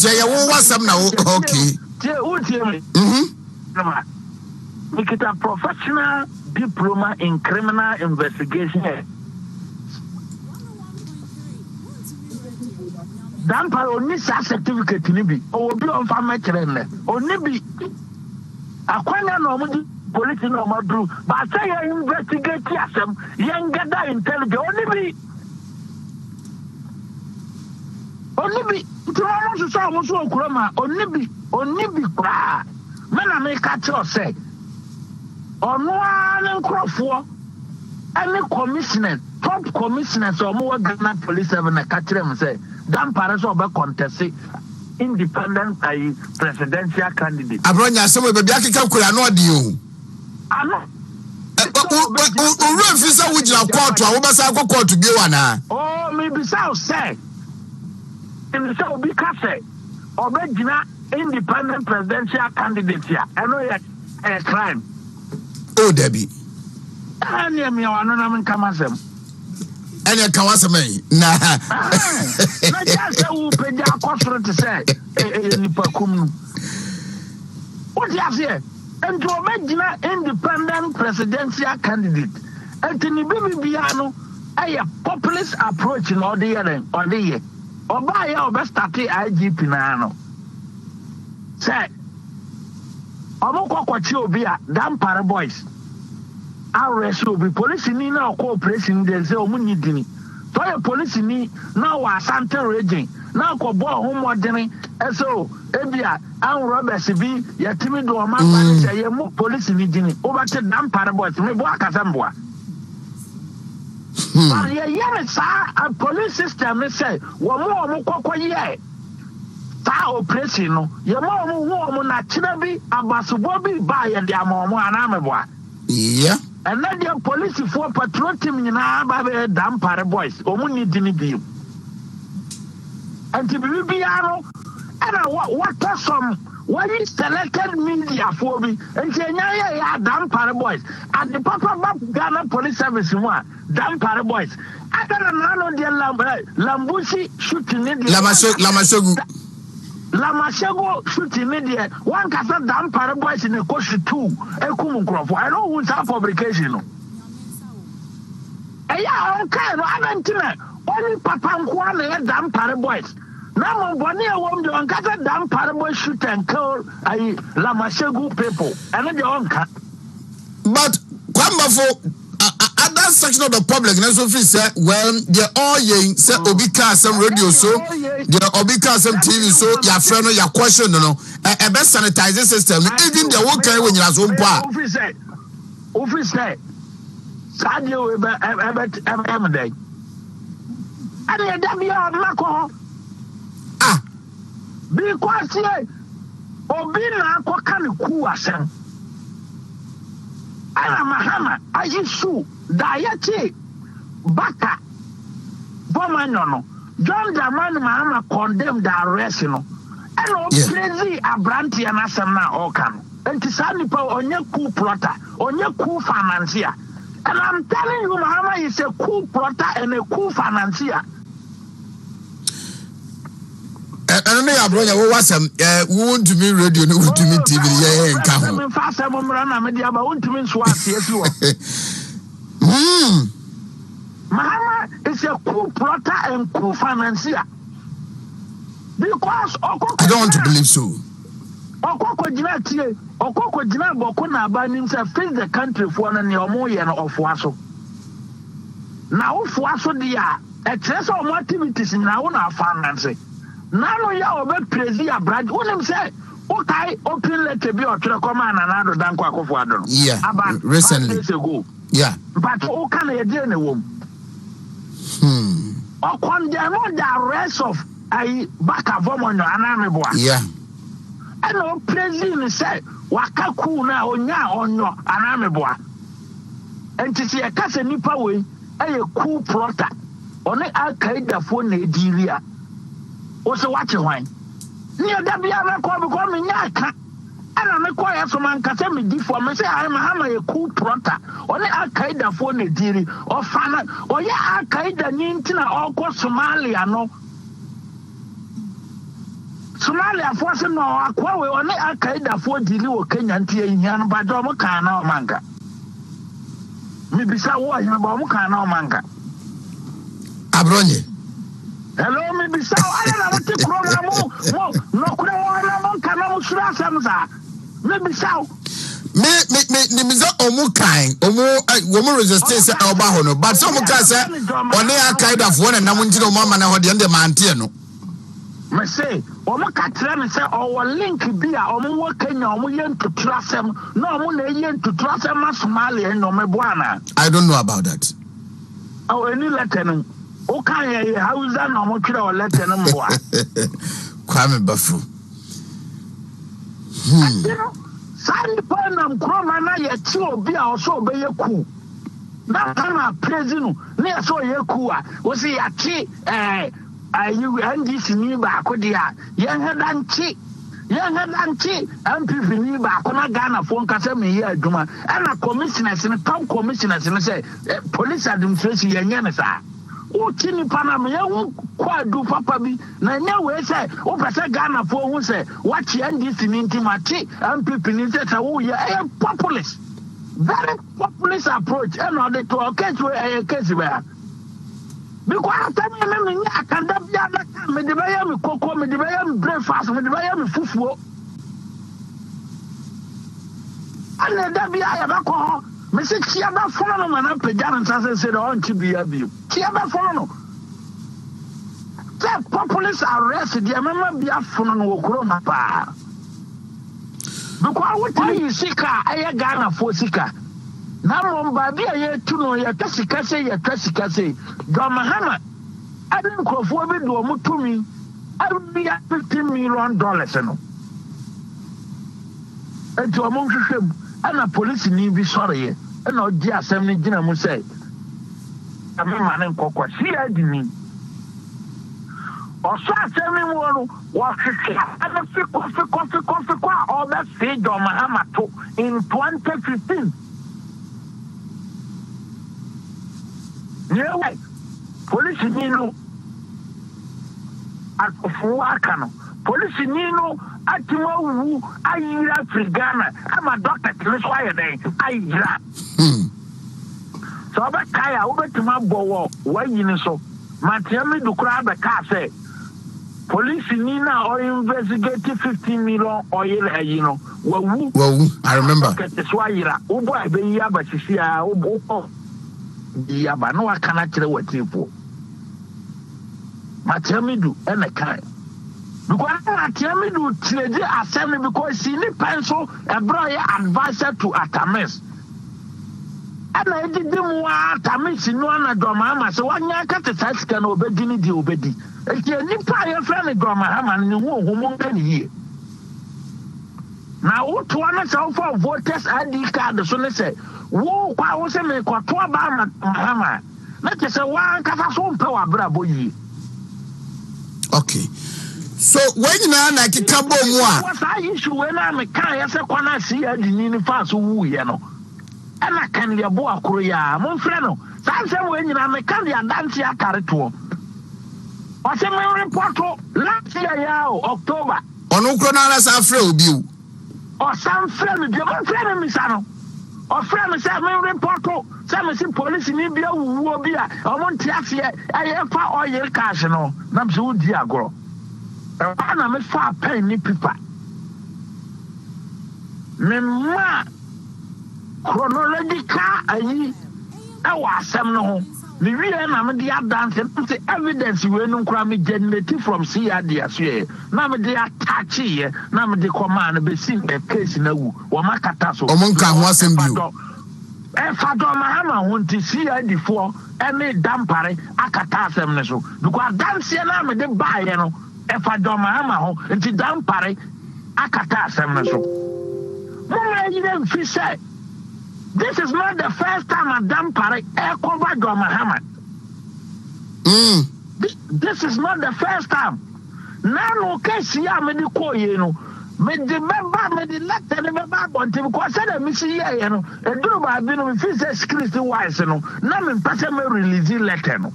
Tia wasam na okay. Make it a professional diploma in criminal investigation. Dampa only certificate ni bi. O bi on fa metrenne. Oni bi. Akwanya no mo police no mo do. But say you investigate asem, you gather intelligence. Oni bi. Tuwa mo so mo so okuroma. Oni bi kra. Me na me ka che o say. Ono an nkrofo any commissioner, top commissioners or more Ghana police have a catch them say. Dan Paris over contest independent presidential candidate. Abronya some baby akika kura no de o. Ano. O refisa wujira court a wo basa akọ court bi wa na. Oh, maybe so say. And so be say obegina independent presidential candidate here. I know a crime. Oh, Debbie. Ani me wa no na men kamasem. Any Kawasame. Nah. Na just who pay their cost to say, what you say? And to imagine independent presidential candidate. And to be a populist approach in all the year or the year. Or by our best IGP Nano. Say, Omoko Kwachio damn para boys. Arrest will be police in now cooperation. They say, Omunidini. So a police in now a Santa Raging. Now go boy homework dinning. And so, Ebia, and Robert Sibi, ya timid or man, say, you more police in Nidini. Over to damn paraboys, me walk as Amboa. But yes, a police system, they say, one more Moko ye. Sa operation, your mom who naturally Abasubobi by and their mom and Ameboa. Yeah. And then the police for patrol team in our damn para boys, Omuni Dinibi. And to be and what some when he selected media for me and say, yeah, damn para boys. And the Papa Ghana Police Service one, damn para boys. I got another Lambushi shooting in the Lamashogu. Lamashogu shooting media. One cast damn para boys in a coach 2. A Kumukrofo. I know who's our publication. Yeah, okay, no, I don't know. Only Papa Nkwane damn para boys. Now, Bonnie won't do a damn para boys shoot and kill Lamashogu people. And then your own cat. But, Kwambafo. At that section of the public, so say, well, they're all saying, say, Obika, some radio, so, they're Obika, some TV, so, your friend, your question, no, a best sanitizing system, even the worker when you're so poor. Officer, Sadio, every day. And you're alcohol. Ah, because here, Obina, what kind of cool assent? Ana mahama ayisu dayati baka bomanono John Dramani Mahama condemned the arrest no and crazy abranti and asana okan and tisani pa onye coup plotter onye coup financier and I'm telling you Mahama is a coup plotter and a coup financier. I don't know, Abronya, what was some won't to me radio, no to me TV, yeah, and come. I'm fast, I'm media, but won't to me swat, yes, you are. Mahama is a coup plotter and coup financier. Because I don't want to believe so. Okoko Jina Bokuna ban himself face the country for an Yomoyan of Waso. Now, Waso, dear, a chess of activities in our own financing. Now you are about crazy abroad. What I'm saying, okay, open letter be or to command another than Quaco. Yeah, about recently. 5 days ago. Yeah, but who can I do in a womb? Or condemn the rest of a back of woman or an army. Yeah, and no president said, Wakakuna on your an army boy. And to see a cousin nipa way, a cool plotter on the Al-Qaeda for Nigeria. Also watching wine. Near that be a record becoming yaka. And I'm a quiet from Ankasemi before me say I'm a cool plotter. Only Al Qaeda for Nigeria or Fana or Al Qaeda Nintina or Somalia no. Somalia force no akwa we one Al-Qaeda for dili o Kenya ntie hian ba do mo kan na o manga. Me bisa wo hian ba mo kan na o manga. Abronye. Hello, me bisa ala na wote program mo no kure wo na mo kan na mo sura samza. Me bisa me miza omukan omu resistance oba ho no but some ka say one Al-Qaeda for na namu ntino mama na ho de ndem antie no. Me say omo ka tira me say o link bi a omo wo Kenya omo yen to trasem no omo na yen to trasem ma Somalia no me boana. I don't know about that. Oh, any letter no o kan ye Hausa no omo twira o letter no mboa. Kwame Bafu. Sandi panam kroma na ye ti obi a so be ye ku. Na kana president na so ye ku a wo se ya ti ayu NDC ni ba ko dia yen hedanchi MPP ni ba ko na Ghana fo nkasa me ye adwuma ana commissioners ni town commissioners ni say police administration ye nya ne sa o tini panam ye hu kwadu papa bi na nya we say o pese Ghana fo hu say what NDC ni ntimati MPP ni say wo ye populist very populist approach and on the to case we case we because time me nya akanda bia na me de baya me koko me de baya me breakfast me de baya me fufuo ana da bia ya ba ko me se chia ba fono no mana pejara nsa se on ti bia bi chia ba fono no the populace arrest the mama bia fono no wokro na pa because what you sika aya Ghana for sika na romba bia ye tuno ya kasika se do mahama adin krofo bi do mutumi abia $15 million no enti o mo hwehwem ana police ni bi sore ye ana odi asem ni gina mu say amema ne nkokwa si adini o so asem ni wo wa hwehwe ana fi kwa o be fi do mahama to in 2015 yeah, police nino atofo akano police nino atima wu ayira Ghana ama doctor so aye dey ayira so ba kaya obetima bowo wayini so matiami dukura be ka say police nina or investigate 15 million oil ayino wawu I remember so ayira ubo abeyi abasisia ubo ya ba no akana kire watifo Matiamidu ene kai because Matiamidu tireje asemi because si ni penso ebro ya advisor to Atamis ana ejidimu wa Atamis no na doma ama se wanya kate sasika na obedi ni di obedi eti nipa ya friend doma ama ni hu homo ngani hie na woto ana se for voters ID card so ne se wo kwa wo se me kwato ba mahama na ke se wa kasa so mpe wa bra boyi. Okay, so when na kika bo mu a wa sa issue we na me kan ya se kwana si adini ni fa so wu ye no ana kan ya bo akoro ya mon frɛ no sa se we nyina me kan ya dance akare to o se me report last year ya October ono kro na ala sa frɛ obi o san frɛ me de mon frɛ me sa no o frɛ me say me report say me si police ni bia wuwo bia o mo ntiafe e fa oil cash no na me so di agoro e na me fa pen ni paper me ma chronological ayi e wa asem no ho me wie na me dia dance the evidence we no kra me generate from CRD aso na me dia attach ye na me de command be si be case na wu wo makata so o mo nka ho asem bio e fa do mahama ho nti CRD fo e me dampare akata asem ne so because dance na me de buy no e fa do mahama ho nti dampare akata asem ne so mo me even fi say this is not the first time Madam Pare covered Mahama. This is not the first time. Now, no case here, me the call you know. Me the member, me the letter, me member, but because I said, me see here, you know, a group I've been with physics Christian wise, you know. Now, me person me release letter, no.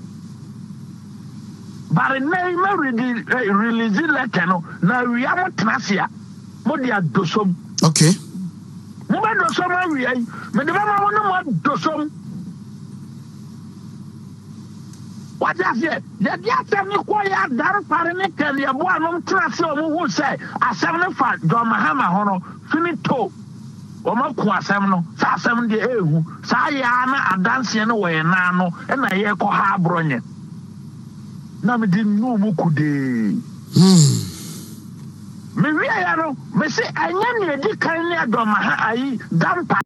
But name release letter no. Now we are not Tracia. Modia dosom. Okay. Mama dosom we are. Me the mama no dosom. What is it? The Yatam Nicoya Dar Paranek, the Abuanum Tracio who say, a 75 John Mahama Hono, finito. Omakwa semno sa 70 ehu sa ya na adanse no we na no e na ye ko ʍbronye na me di nu mu kude me wi ya no me se anya ne di kan ne adoma ha ayi dampa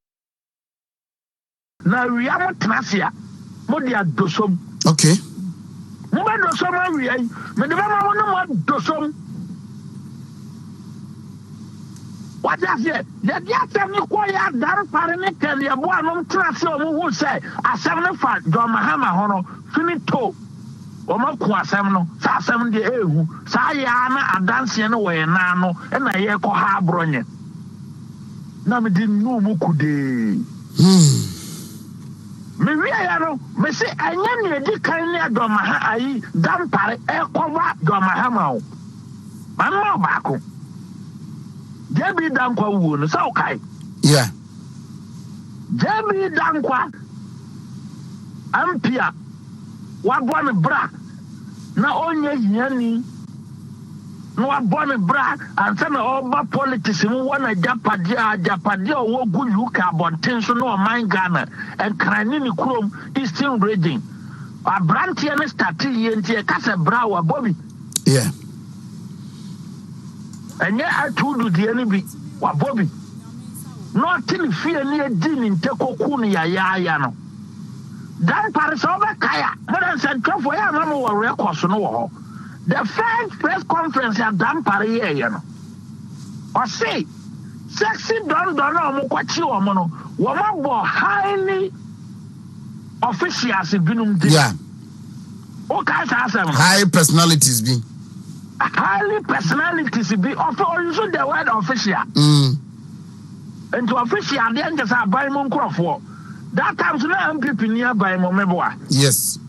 na wi am trasia mo di adosom. Okay. Mo ba dosom wi ayi me de ba mo no mo dosom. What is it? The Yatam Nicoya Dar Paranek, the Abuanum Tracio who say, a 75 John Mahama Hono, finito. Omakwa semno sa 70 ehu sa ya na adanse no we na no e na ye ko ʍbronye na me di nu mu kude me wi ya no me se anya ne di kan ne adoma ha ayi dampare e ko wa doma ha ma o ma ba ko Jebi dankwa wu no sa okai. Yeah. Jebi dankwa ampia wa bone bra na onye hiani no wa bone bra ansa na oba politics mu wana japade owo guyu ka bonten so no man Ghana en krani ni krom Eastern region abrantie ne start yenti e kase bra wa bobi. Yeah. Enye atudu die ni bi wa bobi no tin fie ni edi ni ntekoku ni ya no dan paris oba kaya more central ya ma mo record so no ho the first press conference ya dan paris ye no o say sexy don no mo kwachi o mo no wo ma bo highly officials binum di. Yeah. O ka sa asem High personalities be. Highly personalities be or use the word official. And to official the angels are by mon crofo. That times na MPP nearby mo meboa. Yes.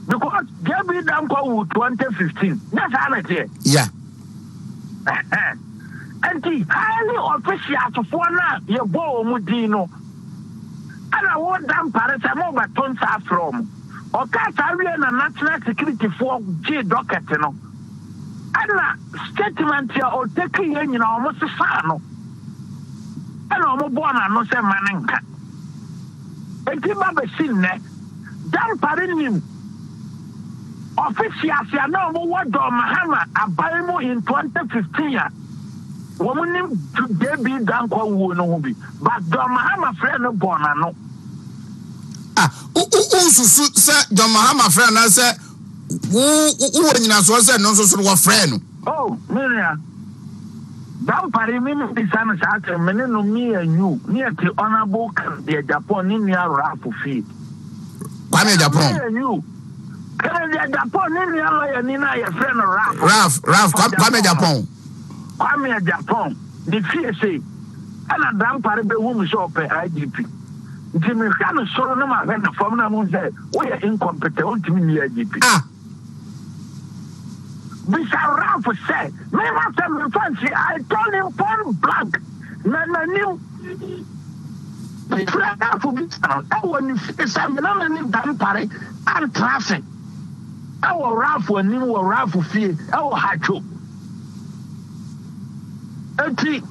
Because Gabi Danko 2015. That's how Yeah. And the highly official for now you bo mudino. And I want them paris mo baton sa from. O ka sa we na national security for G docket no. Ana statement ya o take yen nyina o mo sefa no ana o mo bo na no se manenka enti ba be sin ne dan pare nim officials ya na o mo wodo Mahama abai mo in 2015 ya wo mo nim Jebi dan kwa wo no ho bi but do Mahama friend no bo na no susu se John Mahama friend na se who nyina so say no so wo friend. Oh, Miria. That pari me is an sat me no me and you near the honorable the Japan in your raffle fee. Kwame Japan. Me and you. Can the Japan in your lawyer Nina your friend Ralph Kwame Japan. Kwame Japan. The PSA. And a damn pari be whom shop IGP. Jimmy can so no ma when the form na mo say we are incompetent to me IGP. Mr. Ralph said, me must fancy. I told him point blank. Na new. Ralph be sound. I want to say, me no need damn pare and traffic. I will Ralph when you will Ralph fee. I will hacho. Enti.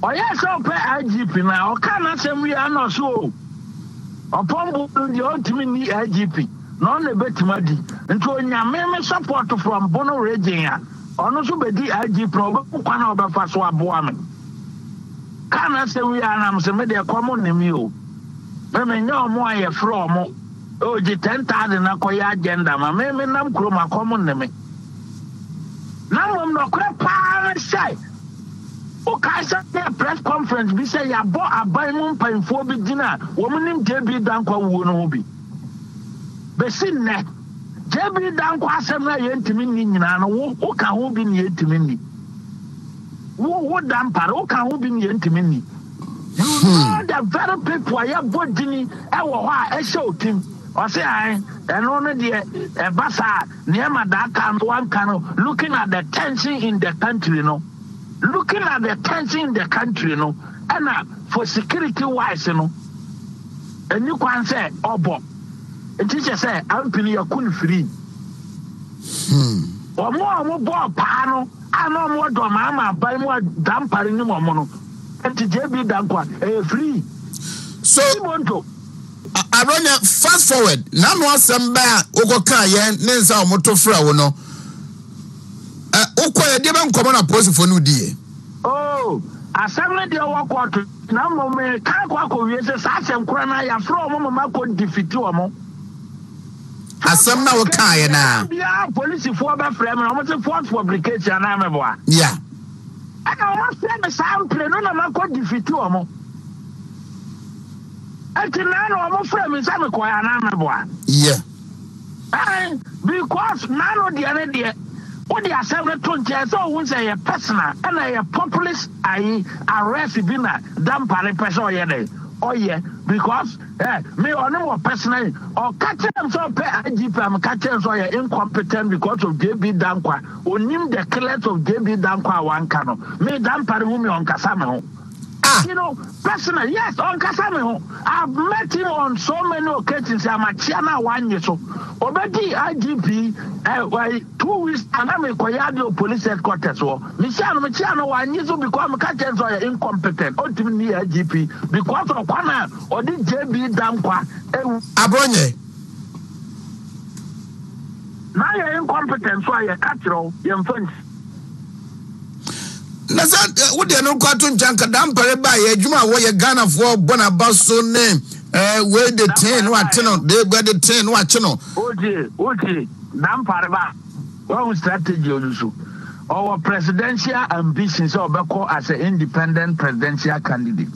Oh yes, so pay IGP now. Can say we are not so. Upon the ultimate IGP. No ne betimadi nto nyame me support from Bono region ya ono so bedi IGP pro kwa na obefa so aboa me kana se wi anam se me de komo ne mi o me nya omo aye fro omo o ji 10,000 na koya agenda ma me nam kro ma komo ne me na mom no kra pa say o ka say press conference bi say ya bo aban mu mpanfo bi gina wo nim Jebi dankwa wo no bi besin ne Jebi dankwa asem na ye ntimi ni nyina no wo ka ho bi ni ntimi ni wo dampare wo ka ho bi ni ntimi ni you know the very people ya bodini e wo ho a e show team or say and only the Bassa near Madaka one canoe looking at the tension in the country, you know. Looking at the tension in the country, you know, and for security wise, you know. And you can say, oh, Bob. A teacher said, I'm penny a cool free. Or more Bob Pano, I know more to Mama, buy more damper in the mono. And to JB Dankwa, free. So, Zpọ́plɇ, fast forward. Now, no some bear, Ogoka, yen, Nensa, Motofra, no. Okoye, Deban Common Post for New Day. Oh, assembly the walk out. Now, me can't walk over here. Such a crana, ya from Mama could defeat you. Assembly now, Kayana. Yeah, police for my friend, I want to force publication. I'm a boy. Yeah. I want to send a sample, no, I could defeat you. Until now, I'm a friend, is I'm a quiet, I'm a boy. Yeah. Because now, the other day, what the assembly told you, so we say a personal and a populist, I arrest dinner, damn party person. Oh, yeah, because me or no personal or catch them so pay IGP, I'm catching so you're incompetent because of JB Dankwa, or name the killers of JB Dankwa one cano. Me damn party whom on Casamo. You know, personal, yes, on Casamo. I've met him on so many occasions. I'm a Chiana 1 year so. Already IGP, 2 weeks, and I'm a Koyado police headquarters. So, Michiano 1 year so because I'm catching so you're incompetent. Ultimately, IGP, because of one or the JB Dankwa. Zpọ́plɇ. Now you're incompetent, so you're catching your friends. Nasa, what they no cartoon janka dampere by a Juma where Ghana for Bonabaso name, where the 10 what channel, they were the 10 what channel. Okay, Dampareba, one strategy also. Our presidential ambitions are Beko as an independent presidential candidate.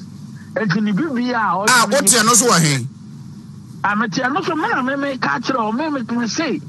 And can you be what's your no so? I'm a Tiano, so man, I may catch it or may say.